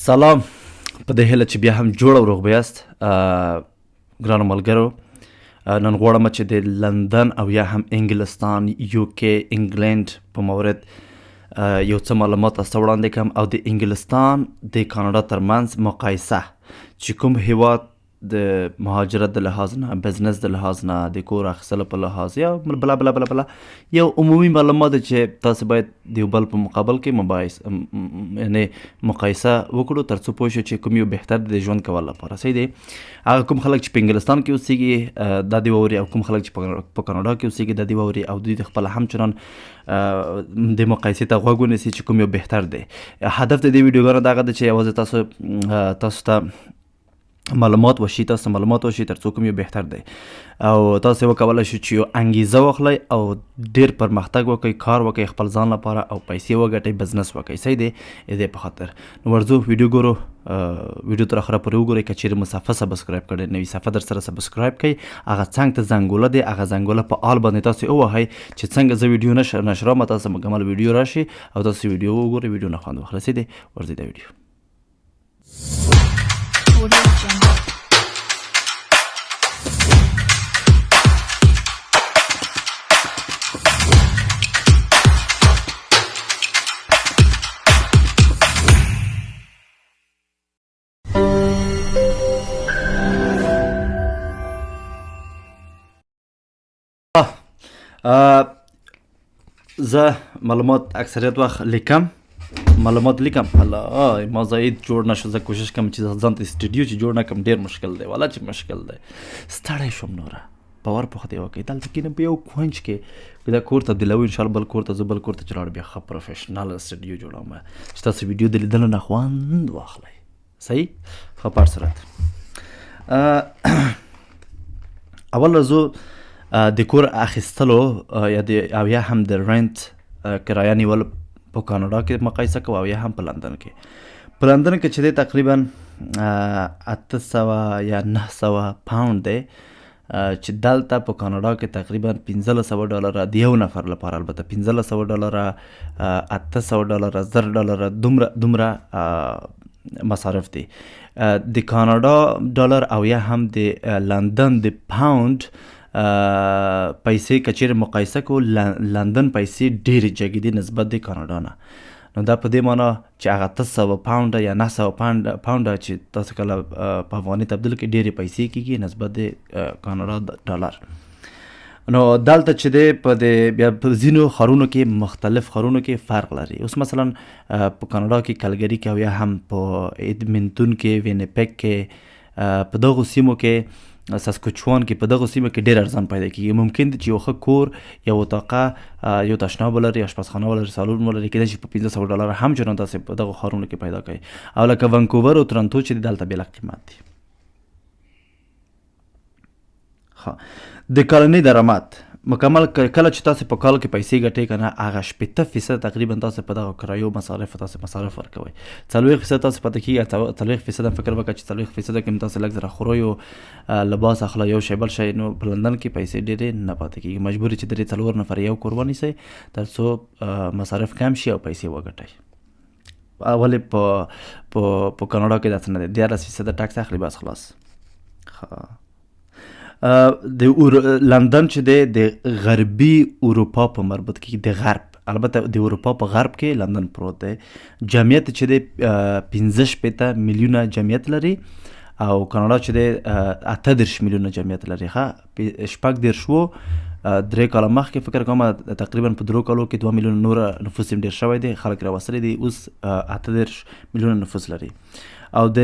سلام. په دې هیله چې بیا هم جوړ او روغ به یاست ګرانو ملګرو. نن غواړم چې د لندن او یا هم انګلستان UK انګلند په مورد یو څه معلومات تاسو وړاندې کړم او د انګلستان د کاناډا ترمنځ مقایسه چې کوم هیواد د مهاجرت د لحاظ نه، بزنس د لحاظ نه، د کور اخیستلو په لحاظ یا بلا بلا بلا بلا یو عمومي معلومات چې تاسو باید د یو بل په مقابل کې یعنې مقایسه وکړو تر څو پوه شو چې کوم یو بهتر د ژوند کولو لپاره صحیح دی. هغه کوم خلک چې په انګلستان کې اوسېږي دا دې واوري او کوم خلک چې په کاناډا کې اوسېږي دا دې واوري او دوی د خپله همچنان د مقایسې ته غوږ ونیسي چې کوم یو بهتر دی. هدف د دې ویډیوګانو دغه ده چې یوازې تاسو ته معلومات وشي تر څو کوم یو بهتر دی او تاسو وکولای شئ چې یو انګیزه واخلئ او ډیر پرمختګ وکړئ، کار وکړئ خپل ځان لپاره او پیسې وګټئ، بزنس وکړئ. صحیح دی. دې په خاطر نو ورځو ویډیو ګورو، ویډیو تر اخره پورې وګورئ. که چیرې مو صفحه سبسکرایب کړې نه وي صفحه در سره سبسکرایب کړئ، هغه څنګ ته زنګوله دی، هغه زنګوله په آل باندې تاسو ووهئ چې څنګه زه ویډیو نشروم تاسو مکمل ویډیو راشي او تاسو ویډیو وګورئ، ویډیو نه خوند واخلئ. صحیح دی. ورځئ دا ویډیو. زه معلومات اکثریت وخت لیکم الله ما زاید جوړ نشو. زه کوشش کوم چې ځان ته استودیو چې جوړ نه کړم، ډېر مشکل دی والا چې مشکل دی. ستړی شوم نوره باور په خدای وکړئ. دلته کینم په یو کونج کې دا کور تبدیلوي انشاءالله بل کور ته زه بل کور ته چې لاړ بیا ښه پروفیشنل استودیو جوړوم چې تاسو ویډیو د لیدلو نه خوند واخلئ. صحیح. ښه په هر صورت اول راځو د کور اخیستلو او یا هم د رنټ کرایه نیول په کاناډا کې مقایسه کوو او یا هم په لندن کې. په لندن کې چې دی تقریبا 800 یا 900 پاوند دی چې دلته په کاناډا کې تقریبا $1500 د یو نفر لپاره، البته $1500 $800 $1000 دومره مصارف دي. د کاناډا ډالر او یا هم د لندن د پاوند پیسې که چیرې مقایسه کو، لندن پیسې ډېرې جګې دي نسبت د کاناډا نه. نو دا په دې معنا چې هغه 800 پاونډه یا 900 پاونډه چې تاسو کله په افغاني تبدیل کې ډېرې پیسې کېږي نسبت د کاناډا ډالر. نو دلته چې دی بیا په ځینو ښارونو کې مختلف ښارونو کې فرق لري. اوس مثلا په کاناډا کې کلګري کې او یا هم په ایدمنټون کې، وینیپیګ کې، په دغو سیمو کې، ساسکچوان کې، په دغو سیمو کې ډېر ارزان پیدا کېږي. ممکن دی چې یو ښه کور، یو اتاقه، یو تشناب ولري، اشپزخانه ولري، سالون ولري، کېدای شي په $1500 هم چنان تاسې په دغو ښارونو کې پیدا کوئ. او لکه ونکوور او تورنټو چې دلته بېله قیمت دي. د کلني درآمد مکمل کله چې تاسو په کال کې پیسې ګټئ که نه، هغه 80% تقریبا تاسو په دغه کرایو مصارف ورکوئ. 40% تاسو پاتې کېږي. 40% فکر وکړه چې 40% کې تاسو لږ زره خورئ او لباس اخلئ، یو شی بل شی. نو په لندن کې پیسې ډېرې نه پاتې کېږي. مجبور چې درې 4 نفر یو کور ونیسئ تر څو مصارف کم شي او پیسې وګټئ. ولې په کاناډا کې داسې نه دی. 11% ټکس اخلي بس خلاص. د لندن چې دی د غربي اروپا په مربوط کې، د غرب، البته د اروپا په غرب کې لندن پروت دی. جمعیت چې دی 65 میلیونه جمعیت لري او کاناډا چې دی 38 میلیونه جمعیت لري. 16 3 کاله مخکې فکر کوم تقریبا په 3 کالو کې 2 میلیونه نور نفوس هم ډېر شوی دی، خلک راوستلی دي. اوس 38 میلیونه نفوس لري او د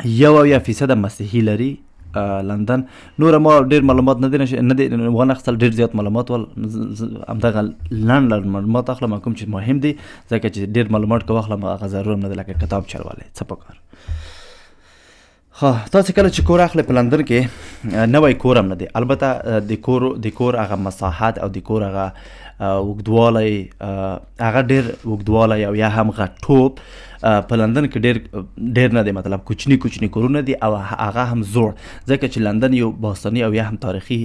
1% مسیحي لري لندن. نور ما ډېر معلومات نه دي وانخیستل، ډېر زیات معلومات ول همدغه لنډ معلومات اخلم کوم چې مهم دي، ځکه چې ډېر معلومات که واخلم هغه ضرور نه دی لکه کتاب چلوالی څه پکار. تاسو کله چې کور اخلئ په لندن کې، نوی کور هم نه دی، البته د کور هغه مساحت او د کور هغه اوږدوالی هغه ډېر اوږدوالی او یا هم غټوب په لندن کې ډېر نه دی، مطلب کوچني کوچني کورونه دي او هغه هم زوړ، ځکه چې لندن یو باستاني او یا هم تاریخي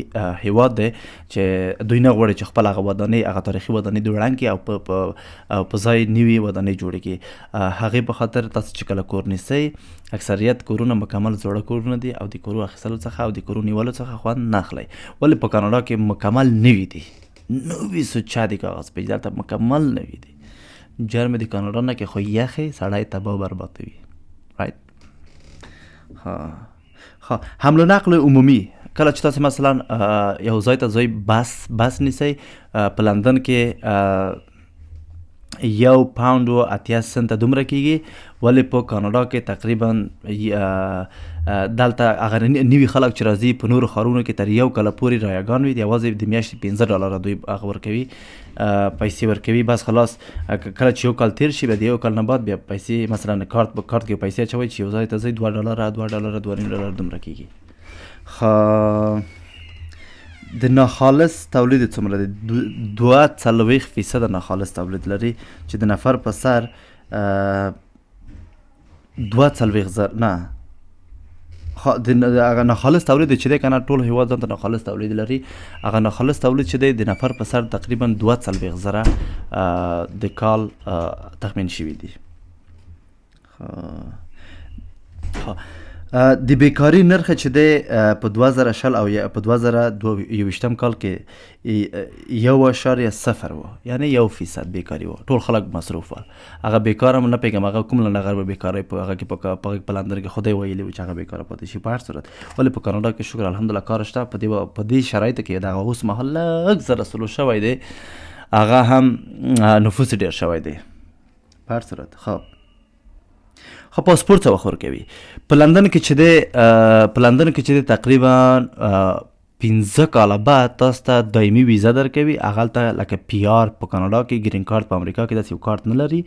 هیواد دی چې دوی نه غواړي چې خپل هغه ودانۍ، هغه تاریخي ودانۍ دوی ړنګ کړي او په ځای نوي ودانۍ جوړې کړي. هغې په خاطر تاسو چې کله کور نیسئ اکثریت کورونه مکمل زوړه کورونه دي او د کورو اخیستلو څخه او د کورو نیولو څخه خوند نه اخلئ. ولې په کاناډا کې مکمل نوي دي، نوي سوچه دي کاغذ پیچ، دلته مکمل نوي دي. جرم د کاناډا نه کې خو یخې سړی تباه و بربادوي. رایټ. حمل و نقل عمومي کله چې تاسو مثلا یو ځای ته ځئ بس نیسئ، په لندن کې 1 پاوند و 80 سنته دومره کیږي، ولې په کاناډا کې تقریبا دلته هغه نوي خلک چې راځي په نورو ښارونو کې تر 1 کاله پورې رایګان وي، یوازې د میاشتې $15 دوی هغه ورکوي، پیسې ورکوي. بس خلاص کله چې 1 کال تیر شي بیا د 1 کال نه بعد بیا پیسې مثلا کارت کې پیسې اچوئ چې یو ځای ته ځئ $2 $2.5 دومره کیږي. د ناخالص تولید څومره دی؟ 42% ناخالص تولید لري چې د نفر په سر 42,000 نه هغه ناخالص تولید چې دی کنه ټول هیواد ځان ته ناخالص تولید لري، هغه ناخالص تولید چې دی د نفر په سر تقریبا 42,000 د کال تخمین شوي دي. د بیکاری نرخ چې دی په 2020 او په 2022 کال کې 1.0 و، یعنی 1% بیکاری و، ټول خلک مصروف ول. هغه بیکار هم نه پیږم هغه کوم لنډغر به بیکاری په هغه کې په لندن کې خدای ویلی و چې هغه بیکار پاتې شي. په هر صورت ولې په کاناډا کې شکر الحمدلله کار شته. په دې شرایطو کې دغه اوس مهال لږ زره سلو شوی دی، هغه هم نفوس ډېر شوی دی. په هر صورت خو پاسپورت څه وخت ورکوي په لندن کې چې دی تقریبا 15 کاله بعد تاسو ته دایمي ویزا درکوي. هغلته لکه PR په کاناډا کې، ګرین کارت په امریکا کې داسې یو کارت نه لري،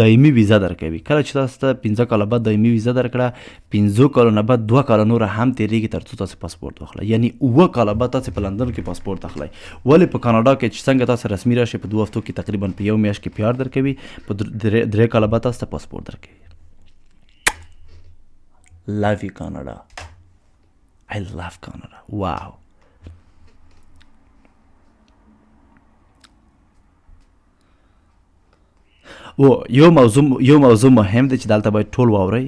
دایمي ویزا درکوي. کله چې تاسو ته 15 کاله بعد دایمي ویزا درکړه، 15 کالو نه بعد 2 کاله نور هم تیریږي تر څو تاسو پاسپورت واخلئ، یعنی 7 کاله بعد تاسو په لندن کې پاسپورت اخلئ. ولې په کاناډا کې چې څنګه تاسو رسمي راشئ په 2 هفتو کې تقریبا په 1 میاشت کې PR درکوي، په 3 کاله بعد تاسو ته پاسپورت درکوي. Love you Canada. I love Canada. Wow. یو موضوع مهم دی چې دلته باید ټول واورئ.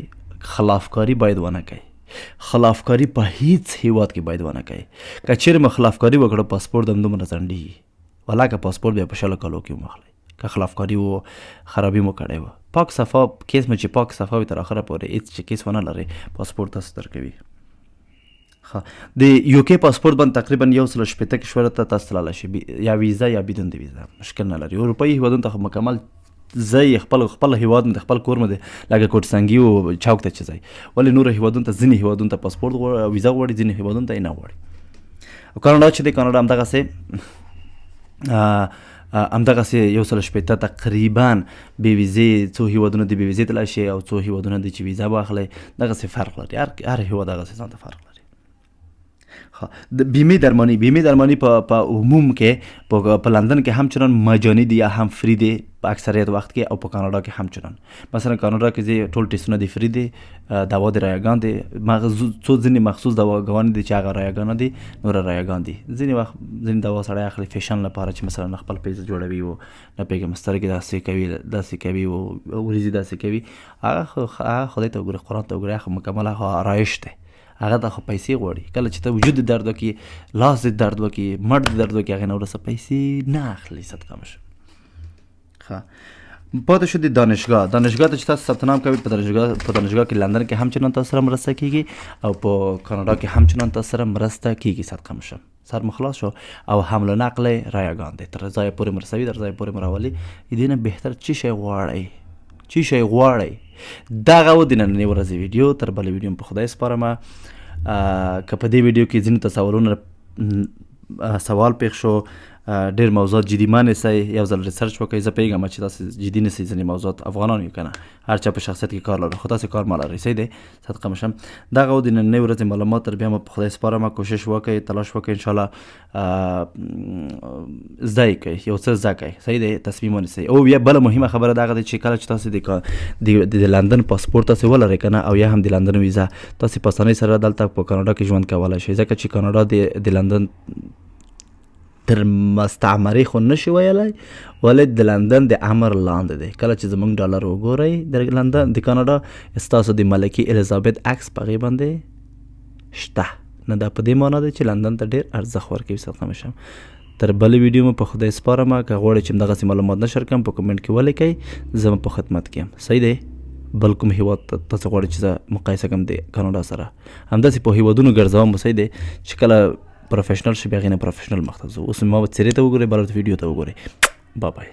خلافکاری باید ونه کوئ. خلافکاری په هیڅ هیواد کې باید ونه کوئ. که چیرې مو خلافکاری وکړه پاسپورت همدومره ځنډېږي، ولاکه پاسپورت بیا په 6 کالو کې ومخلئ. که خلافکاری و خرابي مو کړی و، پاک صفا کیس مو چې پاک صفا وي تر اخره پورې هېڅ چې کیس ونه لرئ پاسپورت تاسو درکوي. د UK پاسپورت باندې تقریبا 180 کشورو ته تاسو تللی شئ، یا ویزا یا بدون د ویزا، مشکل نه لري. اروپایي هیوادونو ته مکمل ځئ، خپل هیواد مو د خپل کور مو دی لکه کوټسنګي و چوک ته چې ځئ. ولې نورو هیوادونو ته ځینې هیوادونو ته پاسپورت ویزا غواړي، ځینې هیوادونو ته یې نه غواړي. کاناډا چې دی کاناډا همدغسې 180 تقریبا بې ویزې، څو هیوادونه د بې ویزې تللی شي او څو هیوادونه دي چې ویزا واخلئ، دغسې فرق لري. هر هیواد دغسې ځان ته فرق لري. د بیمې درمانی په عموم کې په لندن کې همچنان مجاني دي یا هم فری دي په اکثریت وخت کې، او په کاناډا کې همچنان. مثلا کاناډا کې ټول ټیسټونه دي فری دي، دوا د رایګان دي، ځینې مخصوص دواګانې دي چې هغه رایګانه دي، نور رایګان دي. ځینې وخت ځینې دوا سړی اخلي فیشن لپاره چې مثلا خپل پیسې جوړوي و نه پیږم سترګې داسې کوي و وریځې داسې کوي، هغه خدای ته وګوره، قرآن ته وګوره، هغه مکمل هغه آرایش دی، هغه ته خو پیسې غواړي. کله چې ته وجود د درد وکړي، لاس د درد وکړي، مټ د درد وکړي، هغې نه وروسته پیسې نه اخلي. صدقه مشه. پاتې شو د دانشګاه ته چې تاسو ثبت نام کوئ په دانشګاه کې لندن کې همچنان تاسو سره مرسته کیږي، او په کاناډا کې همچنان تاسو سره مرسته کیږي. صدقه مشه. سر مو خلاص شو. او حمل و نقل رایګان دی، تر ځای پورې مرسوي، تر ځای پورې مراولي. دې نه بهتر څه شی غواړئ؟ دغه و د نننۍ ورځې ویډیو. تر بلې ویډیو په خدای سپارم. که په دې ویډیو کې ځینې تصورونه سوال پیښ شو، ډېر موضوعات جدي ما نیسئ، یو ځل ریسرچ وکړئ. زه پوهېږم چې تاسې جدي نیسئ ځینې موضوعات، افغانان یو که نه، هر چا په شخصیت کې کار لرو، خو تاسې کار ما لرئ. صحیح دی، صدقه مشم. دغه و د نننۍ ورځې معلومات. تر بیا مو په خدای سپارم، کوشش وکړئ، تلاش وکړئ، انشاءالله زده یې کوئ، یو څه زده کوئ. صحیح دی، تصمیم ونیسئ. او بیا بله مهمه خبره دغه ده چې کله چې تاسې د لندن پاسپورت تاسې ولرئ که نه، او یا هم د لندن ویزه، تاسې په اسانۍ سره دلته په کاناډا کې ژوند کولی شئ، ځکه چې کاناډا د لندن تر مستعمرې خو نشي ویلی، ولې د لندن د امر لاندې دی. کله چې زموږ ډالر وګورئ د لندن د کاناډا، ستاسو د ملکې الیزابت عکس په هغې باندې شته. نه دا په دې معنا ده چې لندن ته ډېر ارزښت ورکوي. صدقه مشم. تر بلې ویډیو مو په خدای سپارم. که غواړئ چې همدغسې معلومات نشر کړم په کومنټ کې ولیکئ، زه په خدمت کې یم. صحیح دی. بل کوم هیواد تاسو غواړئ چې زه مقایسه کړم د کاناډا سره، همداسې په هیوادونو ګرځوم. صحیح دی، چې کله پروفیشنل شي بیا هغې نه پروفیشنل مخ ته ځو. اوس ما څېرې ته وګورئ، بل ویډیو ته وګورئ. بای بای.